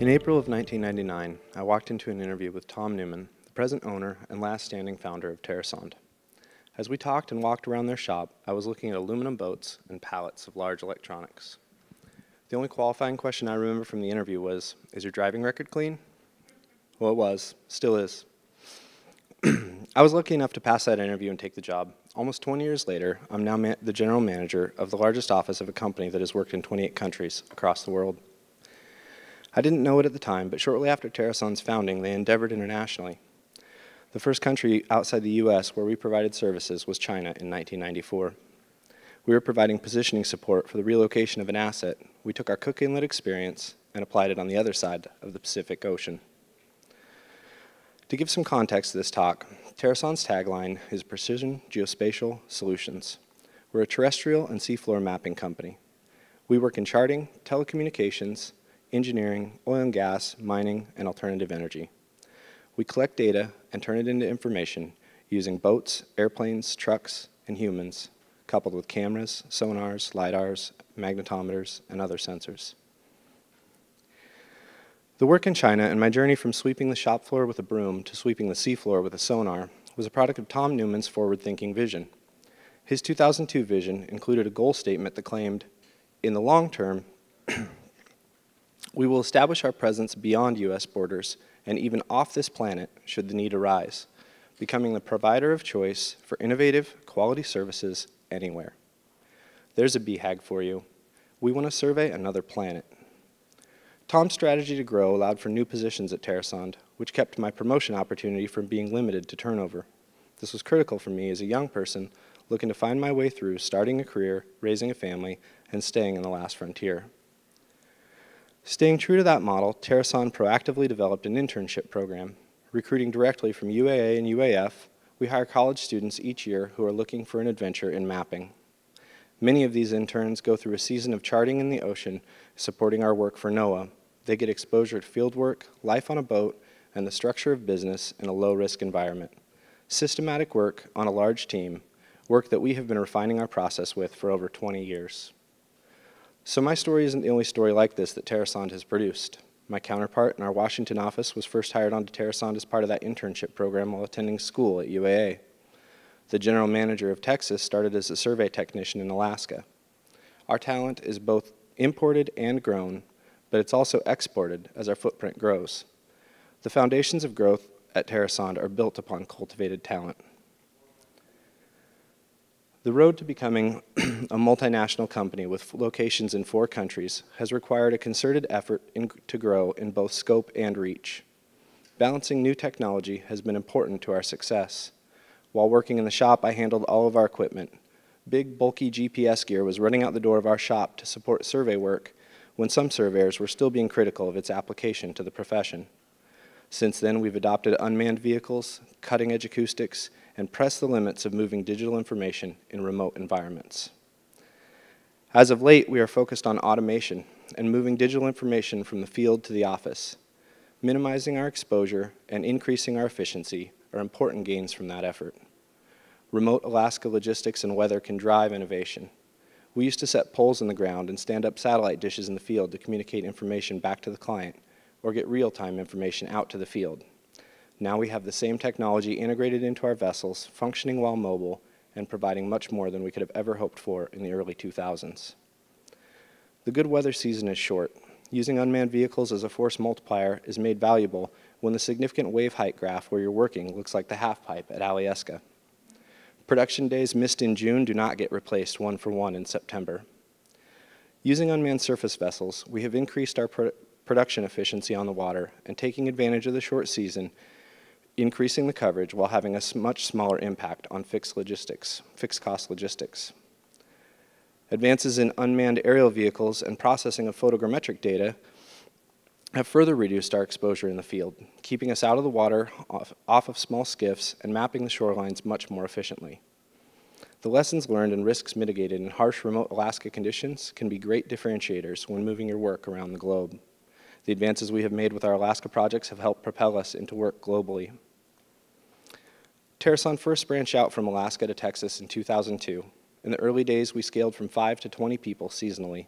In April of 1999, I walked into an interview with Tom Newman, the present owner and last standing founder of Terrasond. As we talked and walked around their shop, I was looking at aluminum boats and pallets of large electronics. The only qualifying question I remember from the interview was, "Is your driving record clean?" Well, it was. Still is. I was lucky enough to pass that interview and take the job. Almost 20 years later, I'm now the general manager of the largest office of a company that has worked in 28 countries across the world. I didn't know it at the time, but shortly after Terrasond's founding, they endeavored internationally. The first country outside the US where we provided services was China in 1994. We were providing positioning support for the relocation of an asset. We took our Cook Inlet experience and applied it on the other side of the Pacific Ocean. To give some context to this talk, Terrasond's tagline is Precision Geospatial Solutions. We're a terrestrial and seafloor mapping company. We work in charting, telecommunications, engineering, oil and gas, mining, and alternative energy. We collect data and turn it into information using boats, airplanes, trucks, and humans, coupled with cameras, sonars, lidars, magnetometers, and other sensors. The work in China and my journey from sweeping the shop floor with a broom to sweeping the seafloor with a sonar was a product of Tom Newman's forward-thinking vision. His 2002 vision included a goal statement that claimed, "In the long term, we will establish our presence beyond U.S. borders and even off this planet should the need arise, becoming the provider of choice for innovative, quality services anywhere." There's a BHAG for you. We want to survey another planet. Tom's strategy to grow allowed for new positions at Terrasond, which kept my promotion opportunity from being limited to turnover. This was critical for me as a young person looking to find my way through starting a career, raising a family, and staying in the last frontier. Staying true to that model, Terrasond proactively developed an internship program. Recruiting directly from UAA and UAF, we hire college students each year who are looking for an adventure in mapping. Many of these interns go through a season of charting in the ocean, supporting our work for NOAA. They get exposure to field work, life on a boat, and the structure of business in a low-risk environment. Systematic work on a large team, work that we have been refining our process with for over 20 years. So my story isn't the only story like this that Terrasond has produced. My counterpart in our Washington office was first hired onto Terrasond as part of that internship program while attending school at UAA. The general manager of Texas started as a survey technician in Alaska. Our talent is both imported and grown, but it's also exported as our footprint grows. The foundations of growth at Terrasond are built upon cultivated talent. The road to becoming a multinational company with locations in 4 countries has required a concerted effort to grow in both scope and reach. Balancing new technology has been important to our success. While working in the shop, I handled all of our equipment. Big, bulky GPS gear was running out the door of our shop to support survey work when some surveyors were still being critical of its application to the profession. Since then, we've adopted unmanned vehicles, cutting-edge acoustics, and pressed the limits of moving digital information in remote environments. As of late, we are focused on automation and moving digital information from the field to the office. Minimizing our exposure and increasing our efficiency are important gains from that effort. Remote Alaska logistics and weather can drive innovation. We used to set poles in the ground and stand up satellite dishes in the field to communicate information back to the client or get real-time information out to the field. Now we have the same technology integrated into our vessels, functioning while mobile, and providing much more than we could have ever hoped for in the early 2000s. The good weather season is short. Using unmanned vehicles as a force multiplier is made valuable when the significant wave height graph where you're working looks like the half pipe at Alyeska. Production days missed in June do not get replaced one for one in September. Using unmanned surface vessels, we have increased our production efficiency on the water and taking advantage of the short season, increasing the coverage while having a much smaller impact on fixed cost logistics. Advances in unmanned aerial vehicles and processing of photogrammetric data have further reduced our exposure in the field, keeping us out of the water, off of small skiffs, and mapping the shorelines much more efficiently. The lessons learned and risks mitigated in harsh remote Alaska conditions can be great differentiators when moving your work around the globe. The advances we have made with our Alaska projects have helped propel us into work globally. Terrasond first branched out from Alaska to Texas in 2002. In the early days, we scaled from 5 to 20 people seasonally.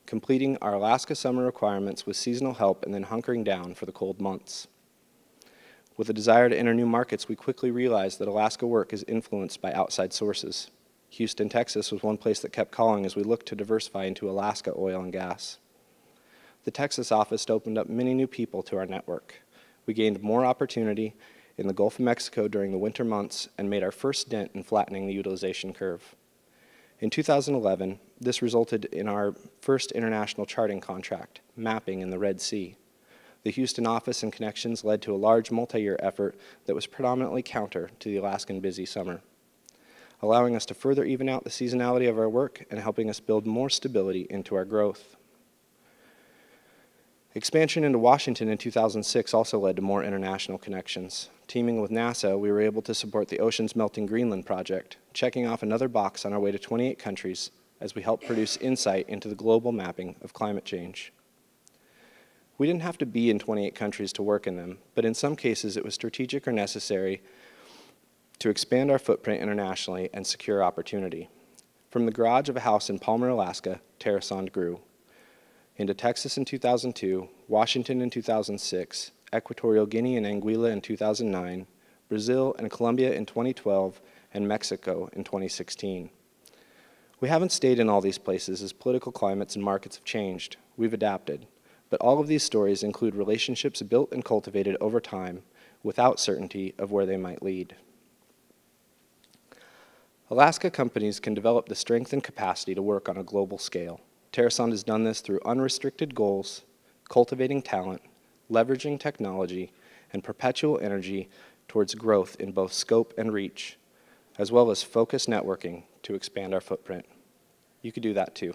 completing our Alaska summer requirements with seasonal help and then hunkering down for the cold months. With a desire to enter new markets, we quickly realized that Alaska work is influenced by outside sources. Houston, Texas was one place that kept calling as we looked to diversify into Alaska oil and gas. The Texas office opened up many new people to our network. We gained more opportunity in the Gulf of Mexico during the winter months and made our first dent in flattening the utilization curve. In 2011, this resulted in our first international charting contract, mapping in the Red Sea. The Houston office and connections led to a large multi-year effort that was predominantly counter to the Alaskan busy summer, allowing us to further even out the seasonality of our work and helping us build more stability into our growth. Expansion into Washington in 2006 also led to more international connections. Teaming with NASA, we were able to support the Oceans Melting Greenland project, checking off another box on our way to 28 countries as we help produce insight into the global mapping of climate change. We didn't have to be in 28 countries to work in them, but in some cases it was strategic or necessary to expand our footprint internationally and secure opportunity. From the garage of a house in Palmer, Alaska, Terrasond grew. Into Texas in 2002, Washington in 2006, Equatorial Guinea and Anguilla in 2009, Brazil and Colombia in 2012, and Mexico in 2016. We haven't stayed in all these places as political climates and markets have changed. We've adapted. But all of these stories include relationships built and cultivated over time without certainty of where they might lead. Alaska companies can develop the strength and capacity to work on a global scale. Terrasond has done this through unrestricted goals, cultivating talent, leveraging technology, and perpetual energy towards growth in both scope and reach, as well as focused networking to expand our footprint. You could do that too.